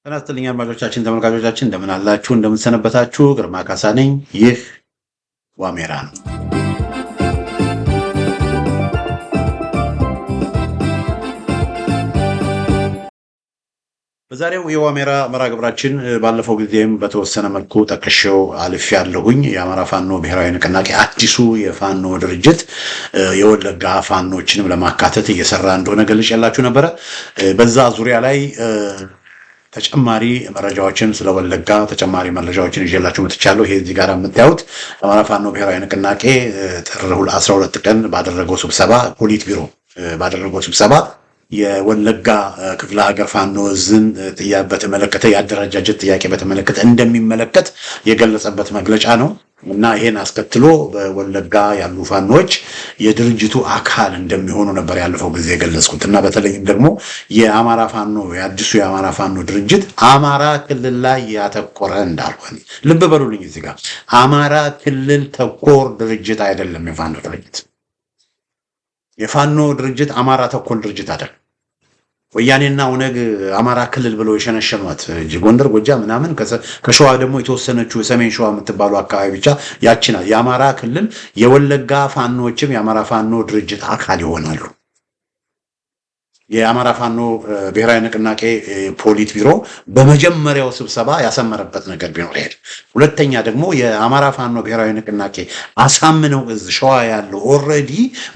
ጤና ይስጥልኝ አድማጮቻችን፣ ተመልካቾቻችን እንደምን አላችሁ? እንደምን ሰነበታችሁ? ግርማ ካሳ ነኝ። ይህ ዋሜራ ነው። በዛሬው የዋሜራ መርሃ ግብራችን ባለፈው ጊዜም በተወሰነ መልኩ ጠቅሼው አልፌ ያለሁኝ የአማራ ፋኖ ብሔራዊ ንቅናቄ አዲሱ የፋኖ ድርጅት የወለጋ ፋኖችንም ለማካተት እየሰራ እንደሆነ ገልጬላችሁ ነበረ። በዛ ዙሪያ ላይ ተጨማሪ መረጃዎችን ስለ ወለጋ ተጨማሪ መረጃዎችን ይዤላችሁ መጥቻለሁ። ይሄ እዚህ ጋር የምታዩት የአማራ ፋኖ ብሔራዊ ንቅናቄ ጥር 12 ቀን ባደረገው ስብሰባ ፖሊት ቢሮ ባደረገው ስብሰባ የወለጋ ክፍለ ሀገር ፋኖ ዝን በተመለከተ የአደረጃጀት ጥያቄ በተመለከተ እንደሚመለከት የገለጸበት መግለጫ ነው እና ይሄን አስከትሎ በወለጋ ያሉ ፋኖች የድርጅቱ አካል እንደሚሆኑ ነበር ያለፈው ጊዜ የገለጽኩት እና በተለይም ደግሞ የአማራ ፋኖ የአዲሱ የአማራ ፋኖ ድርጅት አማራ ክልል ላይ ያተኮረ እንዳልሆነ ልብ በሉልኝ። እዚህ ጋር አማራ ክልል ተኮር ድርጅት አይደለም። የፋኖ ድርጅት አማራ ተኮር ድርጅት አይደለም። ወያኔና ኦነግ አማራ ክልል ብለው የሸነሸኗት ጎንደር፣ ጎጃም ምናምን ከሸዋ ደግሞ የተወሰነችው ሰሜን ሸዋ የምትባሉ አካባቢ ብቻ ያችናል። የአማራ ክልል የወለጋ ፋኖችም የአማራ ፋኖ ድርጅት አካል ይሆናሉ። የአማራ ፋኖ ብሔራዊ ንቅናቄ ፖሊት ቢሮ በመጀመሪያው ስብሰባ ያሰመረበት ነገር ቢኖር ይሄ። ሁለተኛ ደግሞ የአማራ ፋኖ ብሔራዊ ንቅናቄ አሳምነው እዝ ሸዋ ያለው ኦልሬዲ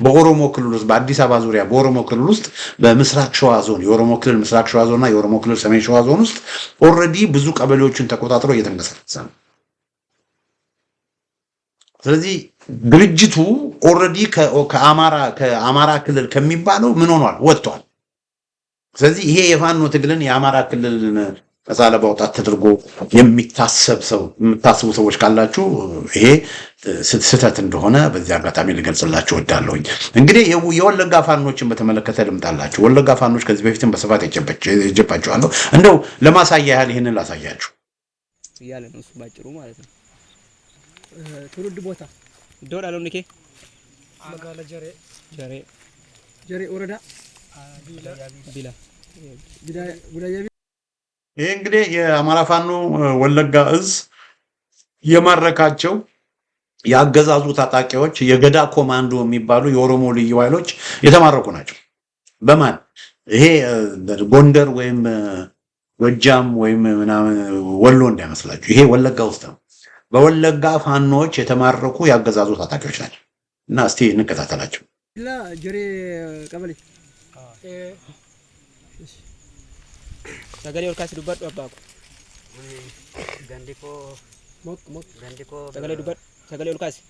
በኦሮሞ ክልል ውስጥ በአዲስ አበባ ዙሪያ በኦሮሞ ክልል ውስጥ በምስራቅ ሸዋ ዞን የኦሮሞ ክልል ምስራቅ ሸዋ ዞን እና የኦሮሞ ክልል ሰሜን ሸዋ ዞን ውስጥ ኦልሬዲ ብዙ ቀበሌዎችን ተቆጣጥሮ እየተንቀሳቀሰ ነው። ስለዚህ ድርጅቱ ኦልሬዲ ከአማራ ክልል ከሚባለው ምን ሆኗል? ወጥቷል። ስለዚህ ይሄ የፋኖ ትግልን የአማራ ክልልን ነፃ ለማውጣት ተደርጎ የምታስቡ ሰዎች ካላችሁ ይሄ ስህተት እንደሆነ በዚህ አጋጣሚ ልገልጽላችሁ እወዳለሁኝ። እንግዲህ የወለጋ ፋኖችን በተመለከተ ልምጣላችሁ። ወለጋ ፋኖች ከዚህ በፊትም በስፋት ይጀባቸዋለሁ። እንደው ለማሳያ ያህል ይህንን ላሳያችሁ እያለ ነው እሱ ባጭሩ ማለት ነው። ትውልድ ቦታ ደውላለሁ ንኬ መጋለ ጀሬ ወረዳ ቢላ ይሄ እንግዲህ የአማራ ፋኖ ወለጋ እዝ የማረካቸው ያገዛዙ ታጣቂዎች የገዳ ኮማንዶ የሚባሉ የኦሮሞ ልዩ ኃይሎች የተማረኩ ናቸው። በማን ይሄ ጎንደር ወይም ጎጃም ወይም ምናምን ወሎ እንዳይመስላችሁ፣ ይሄ ወለጋ ውስጥ ነው። በወለጋ ፋኖች የተማረኩ ያገዛዙ ታጣቂዎች ናቸው እና እስቲ እንከታተላቸው። ጀሬ ቀበሌ Sagalee ol kaasi dubbadhu abbaa ko. Gandikoo Sagalee dubbadhu. Sagalee ol kaasi.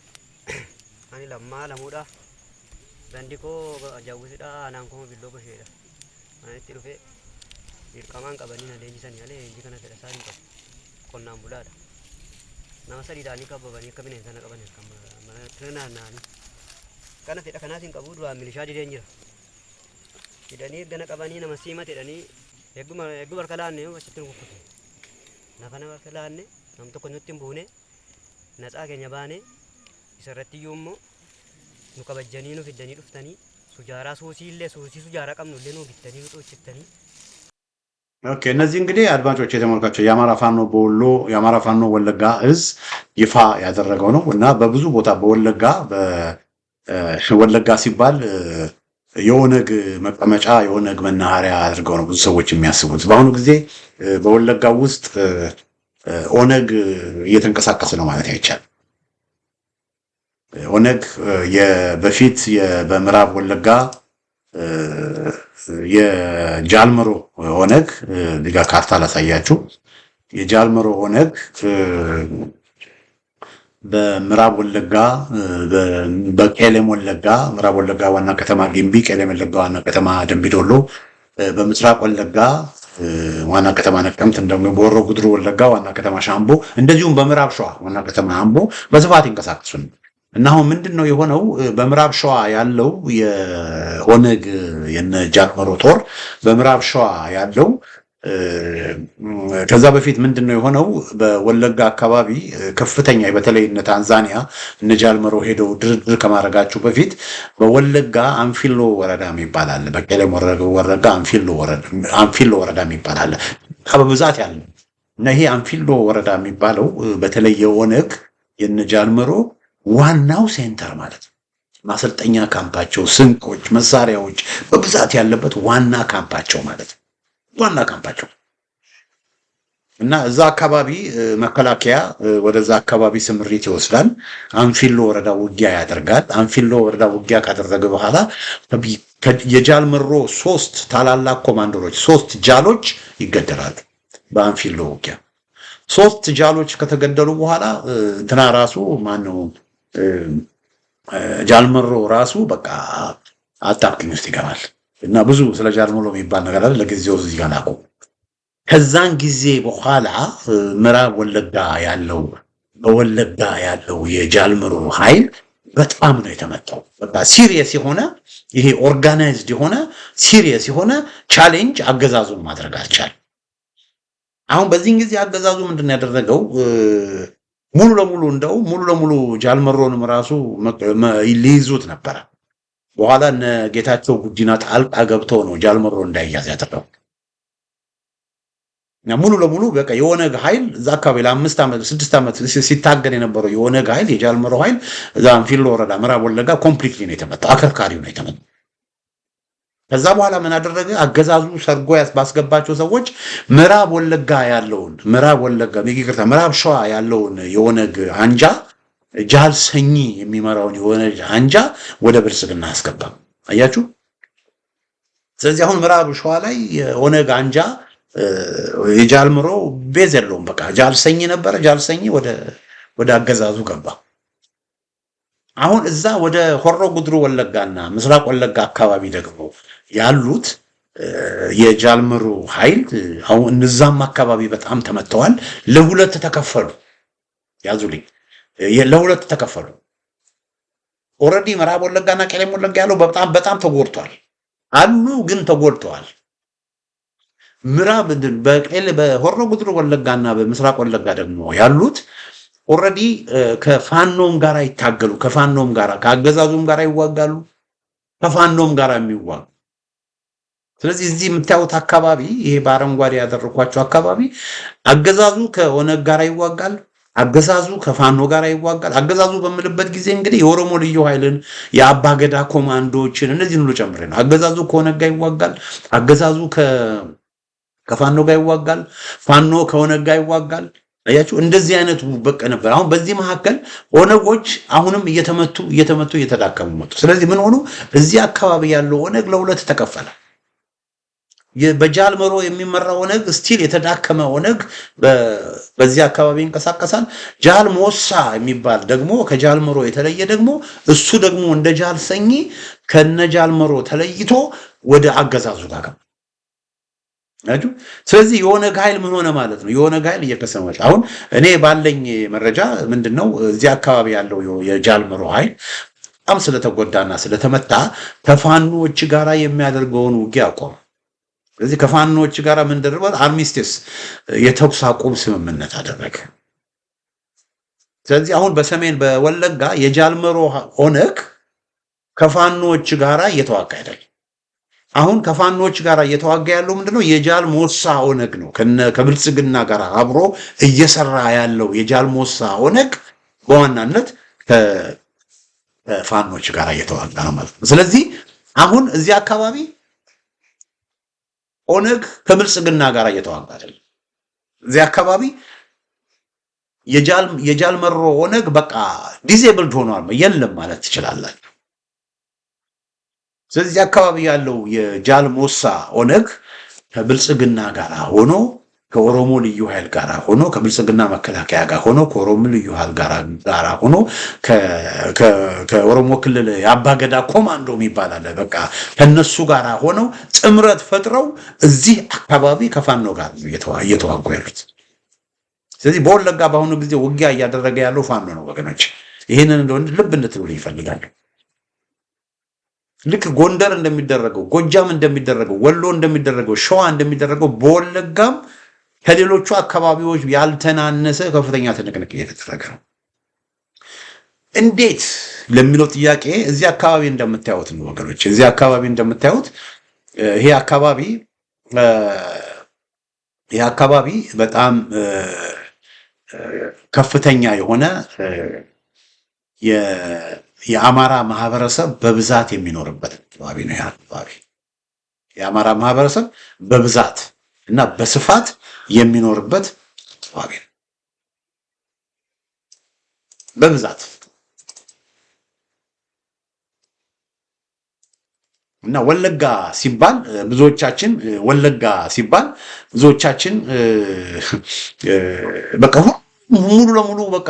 Ani lamuudha. Gandikoo jawwisidha anaan kuma billoo basheedha. Ani itti dhufee dirqamaan qabanii na leenjisanii malee leenjii kana fedha isaa hin qabu. Qonnaan bulaadha. Nama sadiidhaanii qababanii akka bineensa na qaban kan naanna'anii. Kana fedha kanaas hin qabu duraan milishaa dideen jira. Hidhanii gana qabanii nama siimate hidhanii eeguma barka laanne achitti nukuffate. Nafana barka laanne nam tokko nutti hin buune natsaa keenya baane isarratti iyyuu immoo nu kabajjanii nu fiddanii dhuftanii sujaaraa soosiillee soosii sujaaraa qabnullee nu bittanii nu xiichittanii. ኦኬ እነዚህ እንግዲህ አድማጮች የተመልካቸው የአማራ ፋኖ በወሎ የአማራ ፋኖ ወለጋ እዝ ይፋ ያደረገው ነው እና በብዙ ቦታ በወለጋ ሲባል የኦነግ መቀመጫ የኦነግ መናኸሪያ አድርገው ነው ብዙ ሰዎች የሚያስቡት። በአሁኑ ጊዜ በወለጋ ውስጥ ኦነግ እየተንቀሳቀሰ ነው ማለት አይቻልም። ኦነግ በፊት በምዕራብ ወለጋ የጃልመሮ ኦነግ ዲጋ ካርታ ላሳያችሁ። የጃልመሮ ኦነግ በምዕራብ ወለጋ በቄለም ወለጋ ምዕራብ ወለጋ ዋና ከተማ ጊምቢ፣ ቄለም ወለጋ ዋና ከተማ ደምቢዶሎ፣ በምስራቅ ወለጋ ዋና ከተማ ነቀምት፣ እንደውም በሆሮ ጉድሩ ወለጋ ዋና ከተማ ሻምቦ፣ እንደዚሁም በምዕራብ ሸዋ ዋና ከተማ አምቦ በስፋት ይንቀሳቀሱ ነው እና አሁን ምንድነው የሆነው? በምዕራብ ሸዋ ያለው የኦነግ የነ ጃልመሮ ጦር በምዕራብ ሸዋ ያለው ከዛ በፊት ምንድነው የሆነው? በወለጋ አካባቢ ከፍተኛ በተለይ እነ ታንዛኒያ እነ ጃልመሮ ሄደው ድርድር ከማድረጋቸው በፊት በወለጋ አንፊሎ ወረዳ የሚባል አለ። በቄለም ወረዳ አንፊሎ ወረዳ የሚባል አለ። በብዛት ያለው እና ይሄ አንፊሎ ወረዳ የሚባለው በተለይ የኦነግ የነጃልመሮ ዋናው ሴንተር ማለት ነው። ማሰልጠኛ ካምፓቸው፣ ስንቆች፣ መሳሪያዎች በብዛት ያለበት ዋና ካምፓቸው ማለት ነው። ዋና ካምፓቸው እና እዛ አካባቢ መከላከያ ወደዛ አካባቢ ስምሪት ይወስዳል። አንፊሎ ወረዳ ውጊያ ያደርጋል። አንፊሎ ወረዳ ውጊያ ካደረገ በኋላ የጃልመሮ 3 ታላላቅ ኮማንደሮች 3 ጃሎች ይገደላሉ በአንፊሎ ውጊያ። 3 ጃሎች ከተገደሉ በኋላ እንትና ራሱ ማነው ጃልመሮ ራሱ በቃ አጣብቂኝ ውስጥ ይገባል እና ብዙ ስለ ጃልመሮ የሚባል ነገር አለ። ለጊዜው እዚህ ጋር ላቁ። ከዛን ጊዜ በኋላ ምዕራብ ወለጋ ያለው በወለጋ ያለው የጃልመሮ ኃይል በጣም ነው የተመታው። በቃ ሲሪየስ የሆነ ይሄ ኦርጋናይዝድ የሆነ ሲሪየስ የሆነ ቻሌንጅ አገዛዙን ማድረግ አልቻለም። አሁን በዚህን ጊዜ አገዛዙ ምንድን ያደረገው ሙሉ ለሙሉ ጃልመሮንም ራሱ ሊይዙት ነበረ። በኋላ እነ ጌታቸው ጉዲና ጣልቃ ገብተው ነው ጃልመሮ እንዳይያዝ ያደረገው። ሙሉ ለሙሉ በቃ የኦነግ ኃይል እዛ አካባቢ ለ5 ዓመት 6 ዓመት ሲታገል የነበረው የኦነግ ኃይል የጃልመሮ ኃይል እዛ አንፊሎ ወረዳ ምዕራብ ወለጋ ኮምፕሊትሊ ነው የተመታው። አከርካሪው ነው የተመታው። ከዛ በኋላ ምን አደረገ አገዛዙ ሰርጎ ባስገባቸው ሰዎች ምዕራብ ሸዋ ያለውን የኦነግ አንጃ ጃልሰኝ የሚመራውን የኦነግ አንጃ ወደ ብልጽግና አስገባ። አያችሁ። ስለዚህ አሁን ምዕራብ ሸዋ ላይ የኦነግ አንጃ የጃልመሮ ቤዝ የለውም። በቃ ጃልሰኝ ነበረ። ጃልሰኝ ወደ አገዛዙ ገባ። አሁን እዛ ወደ ሆሮ ጉድሩ ወለጋና ምስራቅ ወለጋ አካባቢ ደግሞ ያሉት የጃልመሮ ኃይል አሁን እነዛም አካባቢ በጣም ተመተዋል። ለሁለት ተከፈሉ። ያዙልኝ፣ ለሁለት ተከፈሉ። ኦሬዲ ምዕራብ ወለጋና ቄለም ወለጋ ያለው በጣም ተጎድቷል አሉ፣ ግን ተጎድተዋል። ምዕራብ በሆሮ ጉድሩ ወለጋና በምስራቅ ወለጋ ደግሞ ያሉት ኦሬዲ ከፋኖም ጋር ይታገሉ፣ ከፋኖም ጋር ከአገዛዙም ጋር ይዋጋሉ፣ ከፋኖም ጋር የሚዋጉ። ስለዚህ እዚህ የምታዩት አካባቢ ይሄ በአረንጓዴ ያደረኳቸው አካባቢ አገዛዙ ከኦነግ ጋር ይዋጋል፣ አገዛዙ ከፋኖ ጋር ይዋጋል። አገዛዙ በምልበት ጊዜ እንግዲህ የኦሮሞ ልዩ ኃይልን የአባገዳ ኮማንዶችን እነዚህን ሁሉ ጨምሬ ነው። አገዛዙ ከኦነግ ጋር ይዋጋል፣ አገዛዙ ከፋኖ ጋር ይዋጋል፣ ፋኖ ከኦነግ ጋር ይዋጋል። አያችሁ፣ እንደዚህ አይነቱ በቃ ነበር። አሁን በዚህ መካከል ኦነጎች አሁንም እየተመቱ እየተዳከሙ መጡ። ስለዚህ ምን ሆኑ? እዚህ አካባቢ ያለው ኦነግ ለሁለት ተከፈለ። በጃልመሮ የሚመራው ኦነግ ስቲል የተዳከመ ኦነግ በዚህ አካባቢ ይንቀሳቀሳል። ጃልሞሳ የሚባል ደግሞ ከጃልመሮ የተለየ ደግሞ እሱ ደግሞ እንደ ጃልሰኝ ከነጃልመሮ ተለይቶ ወደ አገዛዙ ጋር ገባ። ስለዚህ የኦነግ ኃይል ምን ሆነ ማለት ነው? የኦነግ ኃይል እየከሰመ አሁን እኔ ባለኝ መረጃ ምንድነው እዚህ አካባቢ ያለው የጃልመሮ ኃይል በጣም ስለተጎዳና ስለተመታ ከፋኖች ጋራ የሚያደርገውን ውጊያ አቆመ። ስለዚህ ከፋኖች ጋራ ምን ደረበ? አርሚስቲስ የተኩስ አቁም ስምምነት አደረገ። ስለዚህ አሁን በሰሜን በወለጋ የጃልመሮ ኦነግ ከፋኖች ጋራ እየተዋጋ አይደለም። አሁን ከፋኖች ጋር እየተዋጋ ያለው ምንድነው? የጃልሞሳ ኦነግ ነው። ከብልጽግና ጋር አብሮ እየሰራ ያለው የጃልሞሳ ኦነግ በዋናነት ከፋኖች ጋር እየተዋጋ ነው ማለት ነው። ስለዚህ አሁን እዚህ አካባቢ ኦነግ ከብልጽግና ጋር እየተዋጋ አይደለም። እዚህ አካባቢ የጃልመሮ ኦነግ በቃ ዲዜብልድ ሆኗል፣ የለም ማለት ትችላላችሁ። ስለዚህ አካባቢ ያለው የጃልሞሳ ኦነግ ከብልጽግና ጋር ሆኖ ከኦሮሞ ልዩ ኃይል ጋር ሆኖ ከብልጽግና መከላከያ ጋር ሆኖ ከኦሮሞ ልዩ ኃይል ጋር ሆኖ ከኦሮሞ ክልል የአባገዳ ኮማንዶ የሚባል አለ። በቃ ከነሱ ጋር ሆነው ጥምረት ፈጥረው እዚህ አካባቢ ከፋኖ ጋር እየተዋጉ ያሉት። ስለዚህ በወለጋ በአሁኑ ጊዜ ውጊያ እያደረገ ያለው ፋኖ ነው ወገኖች። ይህንን እንደሆነ ልብ እንድትሉ ይፈልጋሉ። ልክ ጎንደር እንደሚደረገው፣ ጎጃም እንደሚደረገው፣ ወሎ እንደሚደረገው፣ ሸዋ እንደሚደረገው በወለጋም ከሌሎቹ አካባቢዎች ያልተናነሰ ከፍተኛ ትንቅንቅ እየተደረገ ነው። እንዴት ለሚለው ጥያቄ እዚህ አካባቢ እንደምታዩት ነው ወገኖች። እዚህ አካባቢ እንደምታዩት ይሄ አካባቢ ይህ አካባቢ በጣም ከፍተኛ የሆነ የአማራ ማህበረሰብ በብዛት የሚኖርበት አካባቢ ነው። ይህ አካባቢ የአማራ ማህበረሰብ በብዛት እና በስፋት የሚኖርበት አካባቢ ነው። በብዛት እና ወለጋ ሲባል ብዙዎቻችን በቃ ሙሉ ለሙሉ በቃ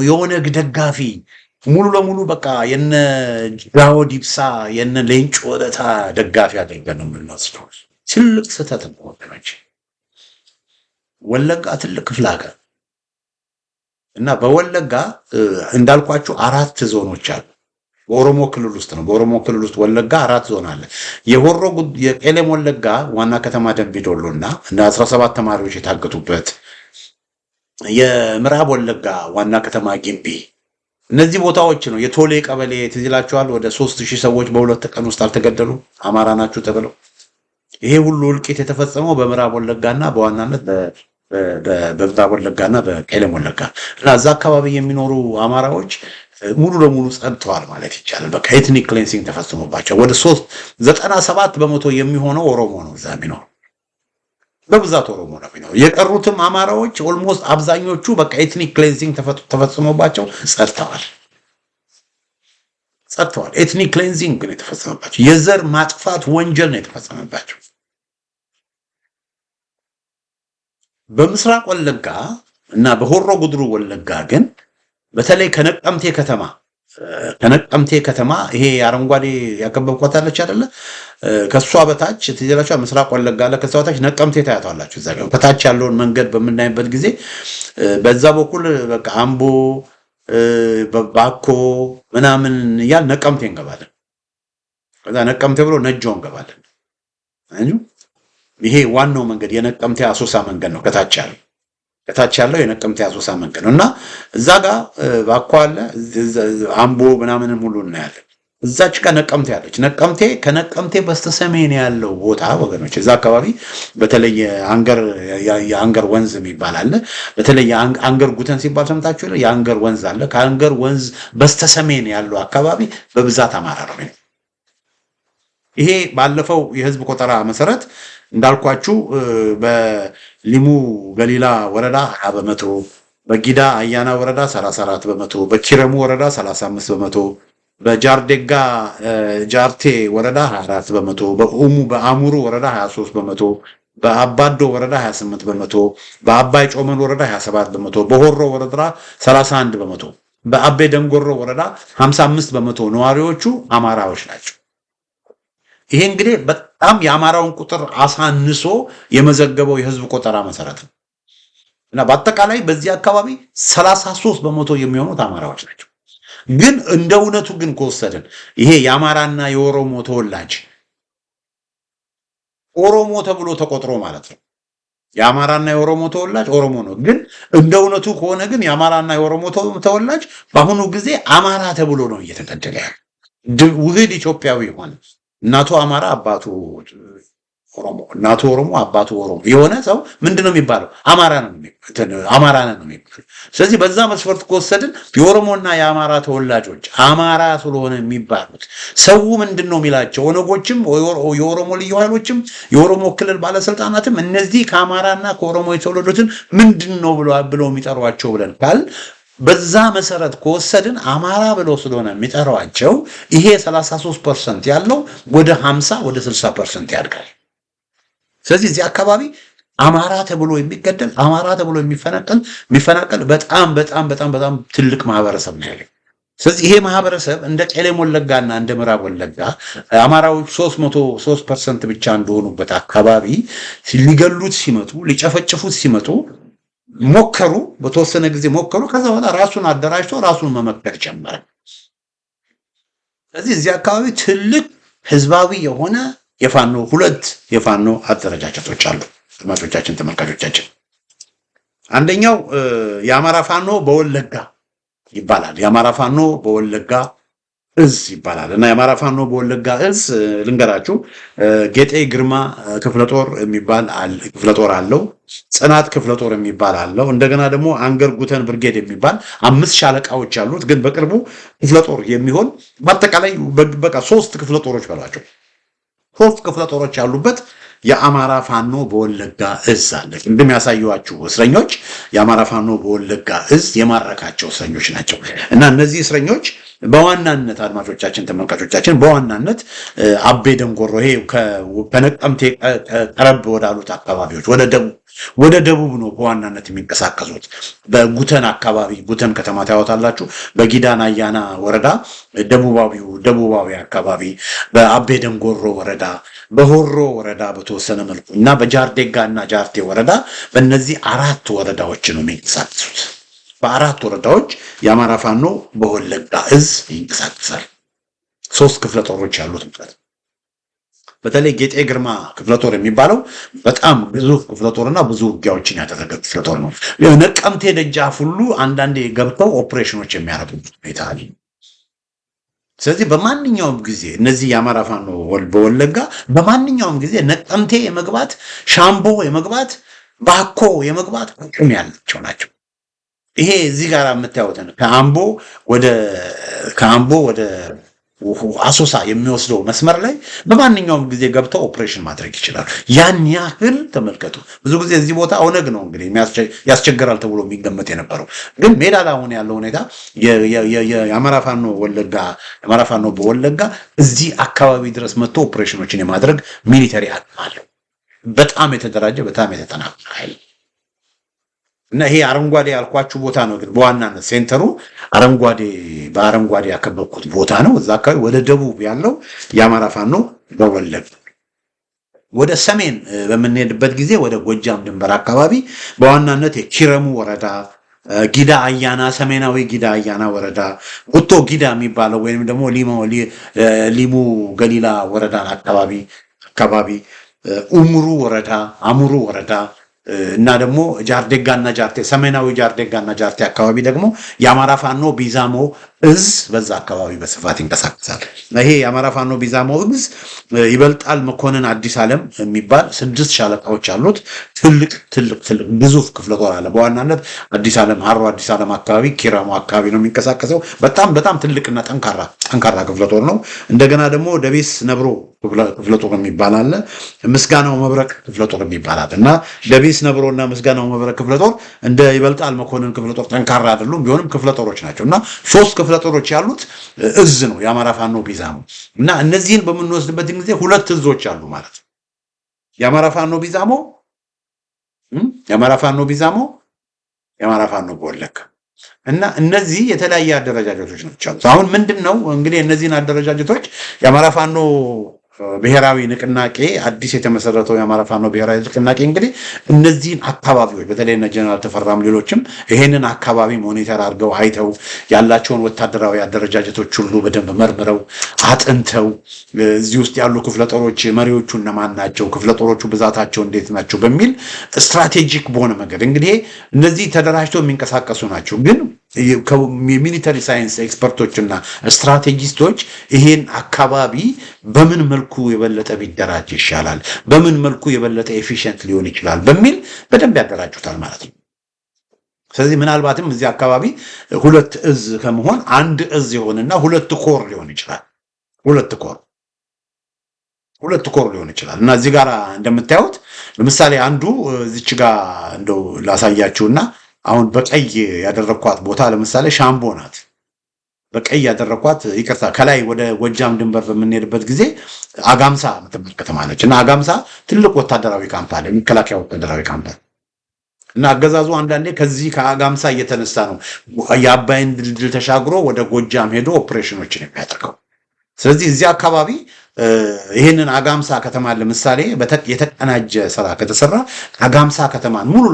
የኦነግ ደጋፊ ሙሉ ለሙሉ በቃ የነ ዳውድ ኢብሳ የነ ሌንጮ ለታ ደጋፊ አድርገን ነው የምንወስደው። ትልቅ ስህተት ነው ወገኖች። ወለጋ ትልቅ ክፍለ ሀገር እና በወለጋ እንዳልኳችሁ 4 ዞኖች አሉ። በኦሮሞ ክልል ውስጥ ነው። በኦሮሞ ክልል ውስጥ ወለጋ 4 ዞን አለ። የቄለም ወለጋ ዋና ከተማ ደምቢዶሎ እና 17 ተማሪዎች የታገቱበት፣ የምዕራብ ወለጋ ዋና ከተማ ጊምቢ፣ እነዚህ ቦታዎች ነው። የቶሌ ቀበሌ ትዝ ይላችኋል። ወደ 3000 ሰዎች በ2 ቀን ውስጥ አልተገደሉ አማራ ናችሁ ተብለው። ይሄ ሁሉ እልቂት የተፈጸመው በምዕራብ ወለጋና በዋናነት በምዕራብ ወለጋና በቄለም ወለጋ እና እዛ አካባቢ የሚኖሩ አማራዎች ሙሉ ለሙሉ ጸድተዋል ማለት ይቻላል። በቃ ኤትኒክ ክሌንሲንግ ተፈጽሞባቸው ወደ 97% የሚሆነው ኦሮሞ ነው እዛ የሚኖረው። በብዛት ኦሮሞ ነው የሚኖረው። የቀሩትም አማራዎች ኦልሞስት አብዛኞቹ በቃ ኤትኒክ ክሌንሲንግ ተፈጽሞባቸው ጸድተዋል። ኤትኒክ ክሌንሲንግ ነው የተፈጸመባቸው። የዘር ማጥፋት ወንጀል ነው የተፈጸመባቸው። በምስራቅ ወለጋ እና በሆሮ ጉድሩ ወለጋ ግን በተለይ ከነቀምቴ ከተማ ይሄ አረንጓዴ ያከበብኳታለች አይደለ? ከሷ በታች ትጀላችሁ ምስራቅ ወለጋ አለ። ከሷ በታች ነቀምቴ ታያቷላችሁ። እዛ ጋር በታች ያለውን መንገድ በምናይበት ጊዜ በዛ በኩል በቃ አምቦ ባኮ ምናምን እያል ነቀምቴ እንገባለን። ከዛ ነቀምቴ ብሎ ነጆ እንገባለን። ይሄ ዋናው መንገድ የነቀምቴ አሶሳ መንገድ ነው። ከታች ያለው የነቀምቴ አሶሳ መንገድ ነው እና እዛ ጋር ባኮ አለ፣ አምቦ ምናምንም ሁሉ እናያለን። እዛች ጋር ነቀምቴ አለች። ከነቀምቴ በስተሰሜን ያለው ቦታ ወገኖች፣ እዛ አካባቢ በተለይ የአንገር ወንዝ የሚባል አለ። በተለይ የአንገር ጉተን ሲባል ሰምታችሁ የአንገር ወንዝ አለ። ከአንገር ወንዝ በስተሰሜን ያለው አካባቢ በብዛት አማራ ነው። ይሄ ባለፈው የህዝብ ቆጠራ መሰረት እንዳልኳችሁ በሊሙ ገሊላ ወረዳ 20%፣ በጊዳ አያና ወረዳ 34%፣ በኪረሙ ወረዳ 35%፣ በጃርዴጋ ጃርቴ ወረዳ 24%፣ በአሙሩ ወረዳ 23%፣ በአባዶ ወረዳ 28%፣ በአባይ ጮመን ወረዳ 27%፣ በሆሮ ወረዳ 31%፣ በአቤ ደንጎሮ ወረዳ 55% ነዋሪዎቹ አማራዎች ናቸው። ይሄ እንግዲህ በጣም የአማራውን ቁጥር አሳንሶ የመዘገበው የህዝብ ቆጠራ መሰረት ነው እና በአጠቃላይ በዚህ አካባቢ 33% የሚሆኑት አማራዎች ናቸው። ግን እንደ እውነቱ ግን ከወሰድን ይሄ የአማራና የኦሮሞ ተወላጅ ኦሮሞ ተብሎ ተቆጥሮ ማለት ነው። የአማራና የኦሮሞ ተወላጅ ኦሮሞ ነው። ግን እንደ እውነቱ ከሆነ ግን የአማራና የኦሮሞ ተወላጅ በአሁኑ ጊዜ አማራ ተብሎ ነው እየተገደለ ያለው። ውህድ ኢትዮጵያዊ ሆነ። እናቱ አማራ አባቱ ኦሮሞ፣ እናቱ ኦሮሞ አባቱ ኦሮሞ የሆነ ሰው ምንድነው የሚባለው? አማራ ነው የሚባለው። ስለዚህ በዛ መስፈርት ከወሰድን የኦሮሞና የአማራ ተወላጆች አማራ ስለሆነ የሚባሉት ሰው ምንድነው የሚላቸው? ኦነጎችም የኦሮሞ ልዩ ኃይሎችም የኦሮሞ ክልል ባለስልጣናትም እነዚህ ከአማራና ከኦሮሞ የተወለዱትን ምንድነው ብለው የሚጠሯቸው ብለን ካል በዛ መሰረት ከወሰድን አማራ ብለው ስለሆነ የሚጠራቸው ይሄ 33% ያለው ወደ 50 ወደ 60% ያድጋል። ስለዚህ እዚህ አካባቢ አማራ ተብሎ የሚገደል አማራ ተብሎ የሚፈናቀል በጣም ትልቅ ማህበረሰብ ነው ያለው። ስለዚህ ይሄ ማህበረሰብ እንደ ቄለም ወለጋና እንደ ምዕራብ ወለጋ አማራዎች 3% ብቻ እንደሆኑበት አካባቢ ሊገሉት ሲመጡ ሊጨፈጭፉት ሲመጡ ሞከሩ። በተወሰነ ጊዜ ሞከሩ። ከዛ በኋላ ራሱን አደራጅቶ ራሱን መመከር ጀመረ። ስለዚህ እዚህ አካባቢ ትልቅ ህዝባዊ የሆነ ሁለት የፋኖ አደረጃጀቶች አሉ። አድማጮቻችን፣ ተመልካቾቻችን፣ አንደኛው የአማራ ፋኖ በወለጋ ይባላል። የአማራ ፋኖ በወለጋ እዝ ይባላል እና የአማራ ፋኖ በወለጋ እዝ ልንገራችሁ ጌጤ ግርማ ክፍለ ጦር የሚባል ክፍለ ጦር አለው። ጽናት ክፍለ ጦር የሚባል አለው። እንደገና ደግሞ አንገር ጉተን ብርጌድ የሚባል 5 ሻለቃዎች አሉት። ግን በቅርቡ ክፍለ ጦር የሚሆን በአጠቃላይ በቃ 3 ክፍለ ጦሮች በላቸው 3 ክፍለ ጦሮች ያሉበት የአማራ ፋኖ በወለጋ እዝ አለ። ቅድም ያሳየኋችሁ እስረኞች የአማራ ፋኖ በወለጋ እዝ የማረካቸው እስረኞች ናቸው እና እነዚህ እስረኞች በዋናነት አድማጮቻችን ተመልካቾቻችን በዋናነት አቤ ደንጎሮ ይሄ ከነቀምቴ ቀረብ ወዳሉት አካባቢዎች ወደ ደቡብ ነው በዋናነት የሚንቀሳቀሱት። በጉተን አካባቢ ጉተን ከተማ ታዩታላችሁ። በጊዳን አያና ወረዳ ደቡባዊ አካባቢ፣ በአቤ ደንጎሮ ወረዳ፣ በሆሮ ወረዳ በተወሰነ መልኩ እና በጃርዴጋ እና ጃርቴ ወረዳ በእነዚህ 4 ወረዳዎች ነው የሚንቀሳቀሱት። በ4 ወረዳዎች የአማራ ፋኖ በወለጋ እዝ ይንቀሳቀሳል። 3 ክፍለ ጦሮች ያሉት ማለት በተለይ ጌጤ ግርማ ክፍለ ጦር የሚባለው በጣም ግዙፍ ክፍለ ጦርና ብዙ ውጊያዎችን ያደረገ ክፍለ ጦር ነው። ነቀምቴ ደጃፍ ሁሉ አንዳንዴ ገብተው ኦፕሬሽኖች የሚያደርጉበት ሁኔታ አለ። ስለዚህ በማንኛውም ጊዜ እነዚህ የአማራ ፋኖ በወለጋ በማንኛውም ጊዜ ነቀምቴ የመግባት ሻምቦ የመግባት ባኮ የመግባት አቅም ያላቸው ናቸው። ይሄ እዚህ ጋር የምታዩትን ከአምቦ ወደ አሶሳ የሚወስደው መስመር ላይ በማንኛውም ጊዜ ገብተው ኦፕሬሽን ማድረግ ይችላሉ። ያን ያህል ተመልከቱ። ብዙ ጊዜ እዚህ ቦታ ኦነግ ነው እንግዲህ ያስቸግራል ተብሎ የሚገመት የነበረው፣ ግን ሜዳ ላይ አሁን ያለው ሁኔታ የአማራ ፋኖ በወለጋ እዚህ አካባቢ ድረስ መጥቶ ኦፕሬሽኖችን የማድረግ ሚሊተሪ አቅም አለው። በጣም የተደራጀ በጣም የተጠናከረ ኃይል እና ይሄ አረንጓዴ ያልኳችሁ ቦታ ነው። ግን በዋናነት ሴንተሩ በአረንጓዴ ያከበብኩት ቦታ ነው። እዛ አካባቢ ወደ ደቡብ ያለው የአማራ ፋኖ በወለጋ፣ ወደ ሰሜን በምንሄድበት ጊዜ ወደ ጎጃም ድንበር አካባቢ በዋናነት የኪረሙ ወረዳ፣ ጊዳ አያና፣ ሰሜናዊ ጊዳ አያና ወረዳ፣ ጉቶ ጊዳ የሚባለው ወይም ደግሞ ሊሙ ገሊላ ወረዳን አካባቢ ኡሙሩ ወረዳ፣ አሙሩ ወረዳ እና ደግሞ ጃርዴጋና ጃርቴ ሰሜናዊ ጃርዴጋና ጃርቴ አካባቢ ደግሞ የአማራ ፋኖ ቢዛሞ እዝ በዛ አካባቢ በስፋት ይንቀሳቀሳል። ይሄ የአማራ ፋኖ ቢዛሞ እዝ ይበልጣል መኮንን አዲስ ዓለም የሚባል 6 ሻለቃዎች አሉት። ትልቅ ግዙፍ ክፍለ ጦር አለ። በዋናነት አዲስ ዓለም አካባቢ ኪራሙ አካባቢ ነው የሚንቀሳቀሰው። በጣም ትልቅና ጠንካራ ክፍለ ጦር ነው። እንደገና ደግሞ ደቤስ ነብሮ ክፍለ ጦር የሚባል አለ። ምስጋናው መብረቅ ክፍለ ጦር የሚባል አለ እና ደቤስ ነብሮና ምስጋናው መብረቅ ክፍለ ጦር እንደ ይበልጣል መኮንን ክፍለ ጦር ጠንካራ አይደሉም፣ ቢሆንም ክፍለ ጦሮች ናቸው እና 3 ክፍለ ጦሮች ያሉት እዝ ነው የአማራ ፋኖ ቢዛሞ እና እነዚህን በምንወስድበት ጊዜ 2 እዞች አሉ ማለት ነው። የአማራ ፋኖ ቢዛሞ፣ የአማራ ፋኖ በወለጋ እና እነዚህ የተለያየ አደረጃጀቶች ናቸው። አሁን ምንድነው እንግዲህ እነዚህን አደረጃጀቶች የአማራ ፋኖ ብሔራዊ ንቅናቄ አዲስ የተመሰረተው የአማራ ፋኖ ብሔራዊ ንቅናቄ እንግዲህ እነዚህን አካባቢዎች በተለይ ጀነራል ተፈራም ሌሎችም ይሄንን አካባቢ ሞኒተር አድርገው አይተው ያላቸውን ወታደራዊ አደረጃጀቶች ሁሉ በደንብ መርምረው አጥንተው እዚህ ውስጥ ያሉ ክፍለ ጦሮች መሪዎቹ እነማን ናቸው፣ ክፍለ ጦሮቹ ብዛታቸው እንዴት ናቸው በሚል ስትራቴጂክ በሆነ መንገድ እንግዲህ እነዚህ ተደራጅተው የሚንቀሳቀሱ ናቸው። ግን የሚሊተሪ ሳይንስ ኤክስፐርቶችና ስትራቴጂስቶች ይሄን አካባቢ በምን መልኩ የበለጠ ቢደራጅ ይሻላል፣ በምን መልኩ የበለጠ ኤፊሽንት ሊሆን ይችላል በሚል በደንብ ያደራጁታል ማለት ነው። ስለዚህ ምናልባትም እዚህ አካባቢ 2 እዝ ከመሆን 1 እዝ ይሆንና 2 ኮር ሊሆን ይችላል። 2 ኮር ሊሆን ይችላል እና እዚህ ጋር እንደምታዩት ለምሳሌ አንዱ እዚች ጋር እንደው ላሳያችሁና አሁን በቀይ ያደረኳት ቦታ ለምሳሌ ሻምቦ ናት። በቀይ ያደረኳት ይቅርታ፣ ከላይ ወደ ጎጃም ድንበር በምንሄድበት ጊዜ አጋምሳ የምትባል ከተማ ነች እና አጋምሳ ትልቅ ወታደራዊ ካምፕ አለ፣ የሚከላከያ ወታደራዊ ካምፕ እና አገዛዙ አንዳንዴ ከዚህ ከአጋምሳ እየተነሳ ነው የአባይን ድልድል ተሻግሮ ወደ ጎጃም ሄዶ ኦፕሬሽኖችን የሚያደርገው። ስለዚህ እዚህ አካባቢ ይህንን አጋምሳ ከተማ ለምሳሌ የተቀናጀ ስራ ከተሰራ አጋምሳ ከተማን ሙሉ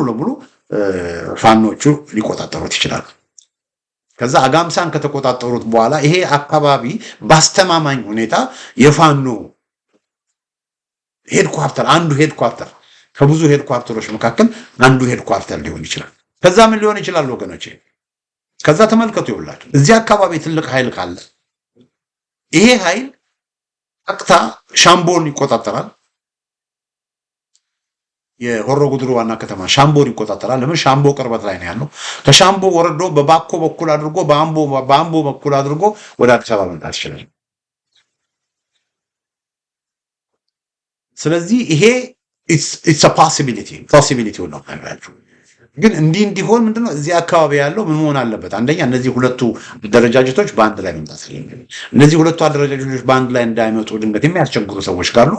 ለሙሉ ፋኖቹ ሊቆጣጠሩት ይችላሉ። ከዛ አጋምሳን ከተቆጣጠሩት በኋላ ይሄ አካባቢ ባስተማማኝ ሁኔታ የፋኖ ሄድኳርተር ከብዙ ሄድኳርተሮች መካከል አንዱ ሄድኳርተር ሊሆን ይችላል። ከዛ ምን ሊሆን ይችላል ወገኖቼ? ከዛ ተመልከቱ ይውላችሁ እዚህ አካባቢ ትልቅ ኃይል ካለ ይሄ ኃይል አቅታ ሻምቦን ይቆጣጠራል የሆሮ ጉድሩ ዋና ከተማ ሻምቦን ይቆጣጠራል ለምን ሻምቦ ቅርበት ላይ ነው ያለው ከሻምቦ ወረዶ በባኮ በኩል አድርጎ በአምቦ በኩል አድርጎ ወደ አዲስ አበባ መምጣት ይችላል ስለዚህ ይሄ it's a possibility ነው ማለት ግን እንዲሆን ምንድነው እዚህ አካባቢ ያለው ምን መሆን አለበት አንደኛ እነዚህ ሁለቱ አደረጃጀቶች በአንድ ላይ መምጣት አለበት እነዚህ ሁለቱ አደረጃጀቶች በአንድ ላይ እንዳይመጡ ድንገት የሚያስቸግሩ ሰዎች ካሉ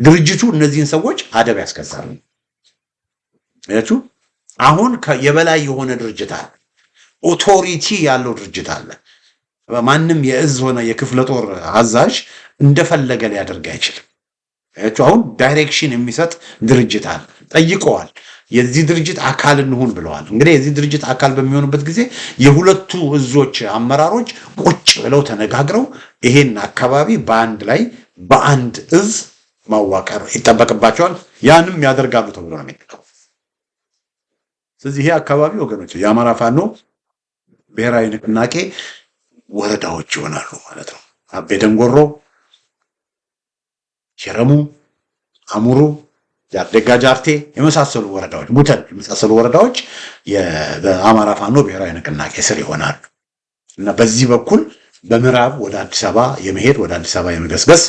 ድርጅቱ እነዚህን ሰዎች አደብ ያስከሳል ያችሁ አሁን የበላይ የሆነ ድርጅት አለ ኦቶሪቲ ያለው ድርጅት አለ ማንንም የእዝ ሆነ የክፍለ ጦር አዛዥ እንደፈለገ ሊያደርግ አይችልም ያችሁ አሁን ዳይሬክሽን የሚሰጥ ድርጅት አለ ጠይቀዋል የዚህ ድርጅት አካል እንሁን ብለዋል እንግዲህ የዚህ ድርጅት አካል በሚሆኑበት ጊዜ የሁለቱ እዞች አመራሮች ቁጭ ብለው ተነጋግረው ይሄን አካባቢ በአንድ ላይ በአንድ እዝ ማዋቀር ይተበቀባቸዋል ያንም ያደርጋሉ ተብሎ ነው የሚጠቀው ስለዚህ ይሄ አካባቢ ወገኖች የአማራ ፋኖ ብሔራዊ ንቅናቄ ወረዳዎች ይሆናሉ ማለት ነው አቤ ደንጎሮ ሸረሙ አሙሩ ያደጋ ጃርቴ የመሳሰሉ ወረዳዎች ሙተን የመሳሰሉ ወረዳዎች የአማራ ፋኖ ብሔራዊ ንቅናቄ ስር ይሆናሉ እና በዚህ በኩል በምዕራብ ወደ አዲስ አበባ የመሄድ ወደ አዲስ አበባ የመገስገስ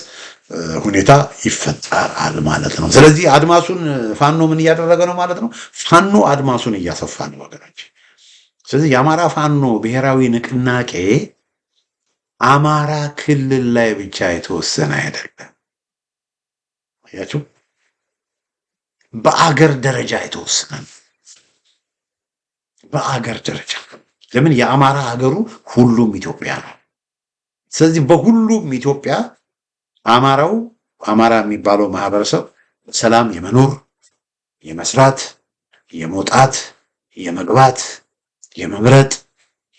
ሁኔታ ይፈጠራል ማለት ነው ስለዚህ አድማሱን ፋኖ ምን እያደረገ ነው ማለት ነው ፋኖ አድማሱን እያሰፋ ነው ወገኖች ስለዚህ የአማራ ፋኖ ብሔራዊ ንቅናቄ አማራ ክልል ላይ ብቻ የተወሰነ አይደለም ያችሁ በአገር ደረጃ የተወሰነ በአገር ደረጃ ለምን የአማራ ሀገሩ ሁሉም ኢትዮጵያ ነው ስለዚህ በሁሉም ኢትዮጵያ አማራ የሚባለው ማህበረሰብ ሰላም የመኖር የመስራት የመውጣት የመግባት የመምረጥ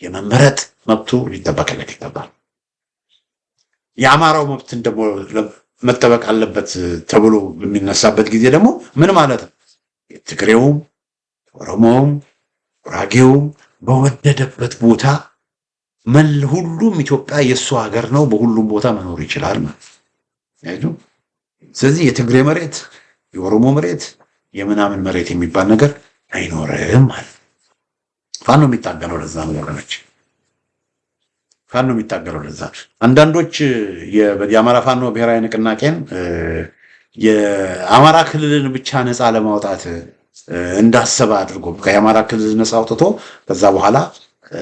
የመመረጥ መብቱ ሊጠበቅለት ይገባል የአማራው መብት ደግሞ መጠበቅ አለበት ተብሎ በሚነሳበት ጊዜ ደግሞ ምን ማለት ነው ትግሬውም ኦሮሞውም ጉራጌውም በወደደበት ቦታ ሁሉም ኢትዮጵያ የሱ ሀገር ነው በሁሉም ቦታ መኖር ይችላል ማለት ነው ስለዚህ የትግሬ መሬት የኦሮሞ መሬት የምናምን መሬት የሚባል ነገር አይኖርም ማለት ፋኖ የሚታገለው ለዛ ነው ነች ፋኖ የሚታገለው ለዛ አንዳንዶች የአማራ ፋኖ ብሔራዊ ንቅናቄን የአማራ ክልልን ብቻ ነፃ ለማውጣት እንዳሰበ አድርጎ ከአማራ ክልል ነፃ አውጥቶ ከዛ በኋላ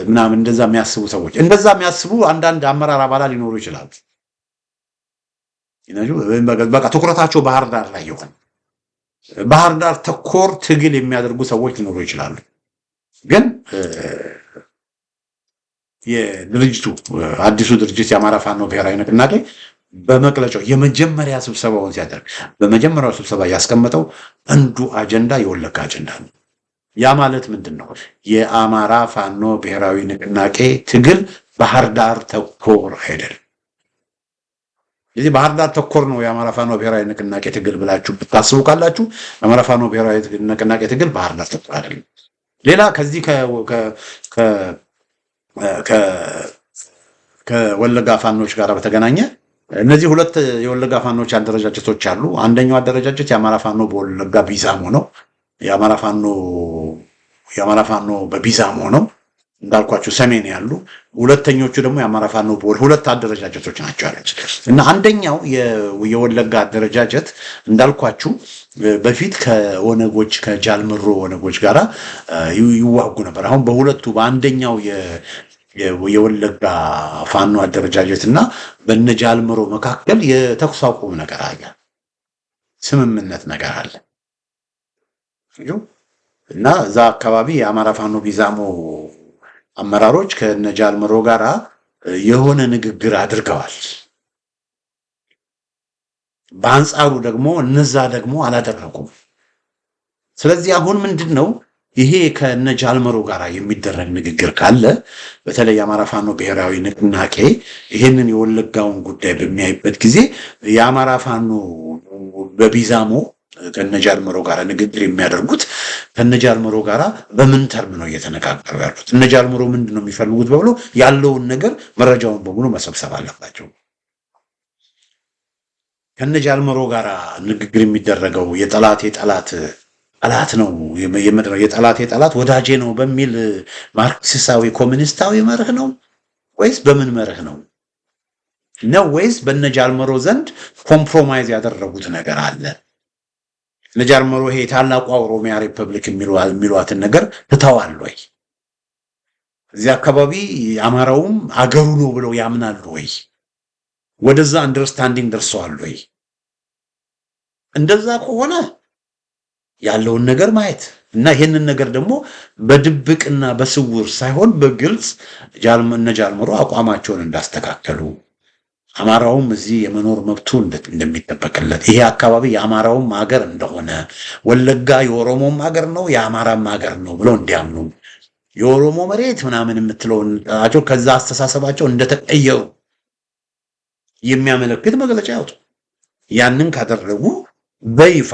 ምናምን እንደዛ የሚያስቡ ሰዎች እንደዛ የሚያስቡ አንዳንድ አመራር አባላት ሊኖሩ ይችላሉ በቃ ትኩረታቸው ባህር ዳር ላይ ይሆን ባህር ዳር ተኮር ትግል የሚያደርጉ ሰዎች ሊኖሩ ይችላሉ ግን የድርጅቱ አዲሱ ድርጅት የአማራ ፋኖ ብሔራዊ ንቅናቄ በመቅለጫው የመጀመሪያ ስብሰባውን ሲያደርግ በመጀመሪያው ስብሰባ ያስቀመጠው አንዱ አጀንዳ የወለጋ አጀንዳ ነው ያ ማለት ምንድነው የአማራ ፋኖ ብሔራዊ ንቅናቄ ትግል ባህር ዳር ተኮር አይደለም ስለዚህ ባህር ዳር ተኮር ነው የአማራ ፋኖ ብሔራዊ ንቅናቄ ትግል ብላችሁ ብታስቡ ካላችሁ የአማራ ፋኖ ብሔራዊ ንቅናቄ ትግል ባህር ዳር ተኮር አይደለም ሌላ ከዚህ ከወለጋ ፋኖች ጋር በተገናኘ እነዚህ ሁለት የወለጋ ፋኖች አደረጃጀቶች አሉ አንደኛው አደረጃጀት የአማራ ፋኖ በወለጋ ቢዛሞ ነው የአማራ ፋኖ በቢዛሞ ነው እንዳልኳችሁ ሰሜን ያሉ ሁለተኞቹ ደግሞ የአማራ ፋኖ ሁለት አደረጃጀቶች ናቸው ያለች እና አንደኛው የወለጋ አደረጃጀት እንዳልኳችሁ በፊት ከወነጎች ከጃልምሮ ወነጎች ጋራ ይዋጉ ነበር አሁን በሁለቱ በአንደኛው የወለጋ ፋኖ አደረጃጀትና በነጃልምሮ መካከል የተኩስ አቁም ነገር አለ ስምምነት ነገር አለ እና እዛ አካባቢ የአማራ ፋኖ ቢዛሞ አመራሮች ከነጃልምሮ ጋራ የሆነ ንግግር አድርገዋል በአንጻሩ ደግሞ እነዛ ደግሞ አላደረጉም ስለዚህ አሁን ምንድነው ይሄ ከነጃልምሮ ጋራ የሚደረግ ንግግር ካለ በተለይ የአማራ ፋኖ ብሔራዊ ንቅናቄ ይሄንን የወለጋውን ጉዳይ በሚያይበት ጊዜ የአማራ ፋኖ በቢዛሞ ከነጃልመሮ ጋር ንግግር የሚያደርጉት ከነጃልመሮ ጋር በምን ተርም ነው እየተነጋገሩ ያሉት? እነጃልመሮ ምንድነው የሚፈልጉት ብሎ ያለውን ነገር መረጃውን በሙሉ መሰብሰብ አለባቸው። ከነጃልመሮ ጋር ንግግር የሚደረገው የጠላት ነው የጠላት ወዳጄ ነው በሚል ማርክሲስታዊ ኮሙኒስታዊ መርህ ነው ወይስ በምን መርህ ነው? ወይስ በነጃልመሮ ዘንድ ኮምፕሮማይዝ ያደረጉት ነገር አለ? ነጃልመሮ ይሄ ታላቁ ኦሮሚያ ሪፐብሊክ የሚሏትን ነገር ትተዋል ወይ? እዚህ አካባቢ አማራውም አገሩ ነው ብለው ያምናሉ ወይ? ወደዛ አንደርስታንዲንግ ደርሰዋል ወይ? እንደዛ ከሆነ ያለውን ነገር ማየት እና ይሄንን ነገር ደግሞ በድብቅና በስውር ሳይሆን በግልጽ ነጃልመሮ አቋማቸውን እንዳስተካከሉ አማራውም እዚህ የመኖር መብቱ እንደሚጠበቅለት ይሄ አካባቢ የአማራውም ሀገር እንደሆነ ወለጋ የኦሮሞም ሀገር ነው የአማራም ሀገር ነው ብለው እንዲያምኑ የኦሮሞ መሬት ምናምን የምትለውን ከዛ አስተሳሰባቸው እንደተቀየሩ የሚያመለክት መግለጫ ያወጡ። ያንን ካደረጉ በይፋ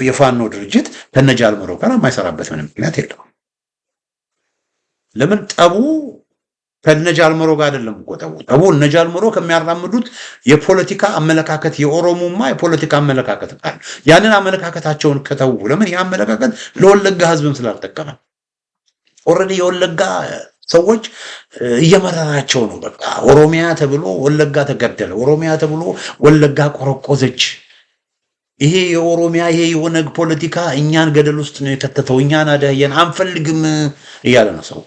የፋኖ ድርጅት ከነጃልመሮ ጋር የማይሰራበት ምንም ምክንያት የለውም። ለምን ጠቡ ከነጃልመሮ ጋር አይደለም እኮ ጠቡ ነጃልመሮ ከሚያራምዱት የፖለቲካ አመለካከት የኦሮሞማ የፖለቲካ አመለካከት አለ። ያንን አመለካከታቸውን ከተው ለምን ያ አመለካከት ለወለጋ ህዝብም ስላልጠቀመ ኦሬዲ የወለጋ ሰዎች እየመረራቸው ነው። በቃ ኦሮሚያ ተብሎ ወለጋ ተገደለ፣ ኦሮሚያ ተብሎ ወለጋ ቆረቆዘች። ይሄ የኦሮሚያ ይሄ የኦነግ ፖለቲካ እኛን ገደል ውስጥ ነው የከተተው፣ እኛን አደየን አንፈልግም እያለ ነው ሰው።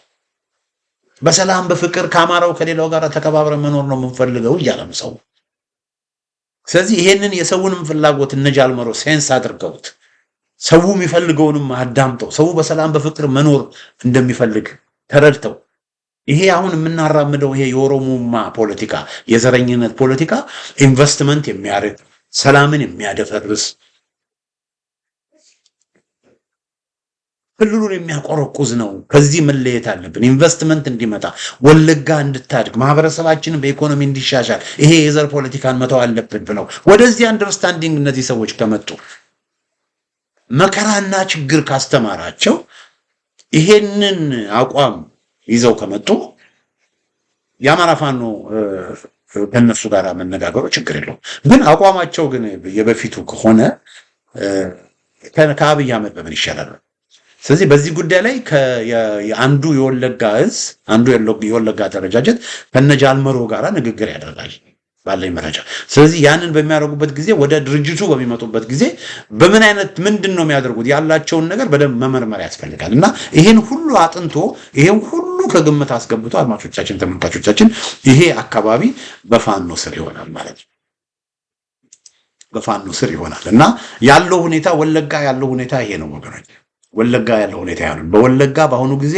በሰላም በፍቅር ከአማራው ከሌላው ጋር ተከባብረን መኖር ነው የምንፈልገው እያለ ነው ሰው። ስለዚህ ይሄንን የሰውንም ፍላጎት ነጃልመሮ ሴንስ አድርገውት ሰው የሚፈልገውንም አዳምጠው ሰው በሰላም በፍቅር መኖር እንደሚፈልግ ተረድተው ይሄ አሁን የምናራምደው ይሄ የኦሮሞማ ፖለቲካ የዘረኝነት ፖለቲካ ኢንቨስትመንት የሚያርቅ ሰላምን የሚያደፈርስ ክልሉን የሚያቆረቁዝ ነው። ከዚህ መለየት አለብን። ኢንቨስትመንት እንዲመጣ ወለጋ እንድታድግ ማህበረሰባችንን በኢኮኖሚ እንዲሻሻል ይሄ የዘር ፖለቲካን መተው አለብን ብለው ወደዚህ አንደርስታንዲንግ እነዚህ ሰዎች ከመጡ መከራና ችግር ካስተማራቸው ይሄንን አቋም ይዘው ከመጡ የአማራ ፋኖ ከነሱ ጋር መነጋገሩ ችግር የለውም። ግን አቋማቸው ግን የበፊቱ ከሆነ ከአብይ አህመድ በምን ይሻላል? ስለዚህ በዚህ ጉዳይ ላይ አንዱ የወለጋ አንዱ የወለጋ አደረጃጀት ከነጃልመሮ ጋራ ንግግር ያደርጋል ባለኝ መረጃ። ስለዚህ ያንን በሚያደርጉበት ጊዜ ወደ ድርጅቱ በሚመጡበት ጊዜ በምን አይነት ምንድን ነው የሚያደርጉት ያላቸውን ነገር በደንብ መመርመር ያስፈልጋል። እና ይሄን ሁሉ አጥንቶ ይሄን ሁሉ ከግምት አስገብቶ አድማጮቻችን፣ ተመልካቾቻችን ይሄ አካባቢ በፋኖ ስር ይሆናል ማለት ነው። በፋኖ ስር ይሆናል እና ያለው ሁኔታ ወለጋ ያለው ሁኔታ ይሄ ነው ወገኖች። ወለጋ ያለው ሁኔታ ያለው በወለጋ በአሁኑ ጊዜ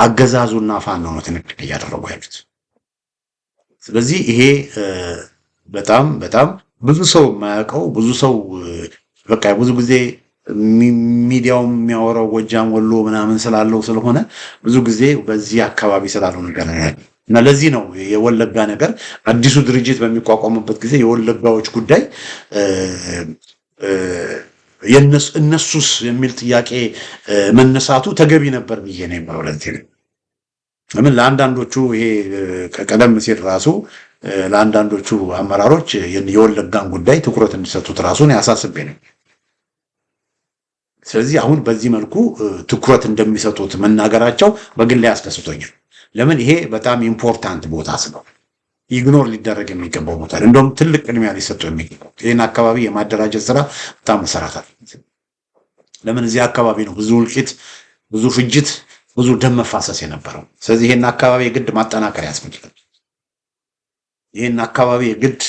አገዛዙና ፋኖ ነው ትንቅንቅ እያደረጉ ያሉት። ስለዚህ ይሄ በጣም በጣም ብዙ ሰው የማያውቀው ብዙ ሰው በቃ ብዙ ጊዜ ሚዲያው የሚያወራው ጎጃም ወሎ ምናምን ስላለው ስለሆነ ብዙ ጊዜ በዚህ አካባቢ ስላለው ነገር እና ለዚህ ነው የወለጋ ነገር አዲሱ ድርጅት በሚቋቋምበት ጊዜ የወለጋዎች ጉዳይ እነሱስ የሚል ጥያቄ መነሳቱ ተገቢ ነበር ብዬ ነው የምለው። ለዚህ ነው ለምን ለአንዳንዶቹ ይሄ ከቀደም ሲል ራሱ ለአንዳንዶቹ አመራሮች የወለጋን ጉዳይ ትኩረት እንዲሰጡት ራሱን ያሳስቤ ነው። ስለዚህ አሁን በዚህ መልኩ ትኩረት እንደሚሰጡት መናገራቸው በግል ያስደስቶኛል። ለምን ይሄ በጣም ኢምፖርታንት ቦታ ስለሆነ ኢግኖር ሊደረግ የሚገባው ቦታ እንደውም ትልቅ ቅድሚያ ሊሰጠው የሚገባው ይሄን አካባቢ የማደራጀት ስራ በጣም መሰራት አለበት። ለምን እዚህ አካባቢ ነው ብዙ እልቂት፣ ብዙ ፍጅት፣ ብዙ ደም መፋሰስ የነበረው። ስለዚህ ይሄን አካባቢ የግድ ማጠናከር ያስፈልጋል። ይሄን አካባቢ የግድ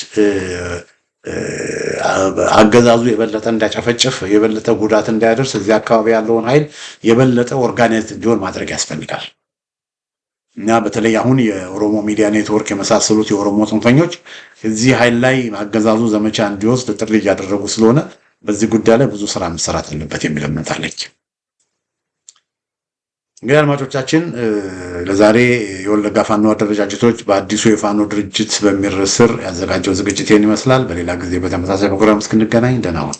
አገዛዙ የበለጠ እንዳጨፈጭፍ የበለጠ ጉዳት እንዳያደርስ እዚህ አካባቢ ያለውን ኃይል የበለጠ ኦርጋናይዝድ እንዲሆን ማድረግ ያስፈልጋል። እና በተለይ አሁን የኦሮሞ ሚዲያ ኔትወርክ የመሳሰሉት የኦሮሞ ጽንፈኞች እዚህ ኃይል ላይ አገዛዙ ዘመቻ እንዲወስድ ጥሪ እያደረጉ ስለሆነ በዚህ ጉዳይ ላይ ብዙ ስራ መሰራት አለበት የሚል እምነት አለኝ። እንግዲህ አድማጮቻችን ለዛሬ የወለጋ ፋኖ አደረጃጀቶች በአዲሱ የፋኖ ድርጅት በሚል ስር ያዘጋጀው ዝግጅት ይህን ይመስላል። በሌላ ጊዜ በተመሳሳይ ፕሮግራም እስክንገናኝ ደህና ሁኑ።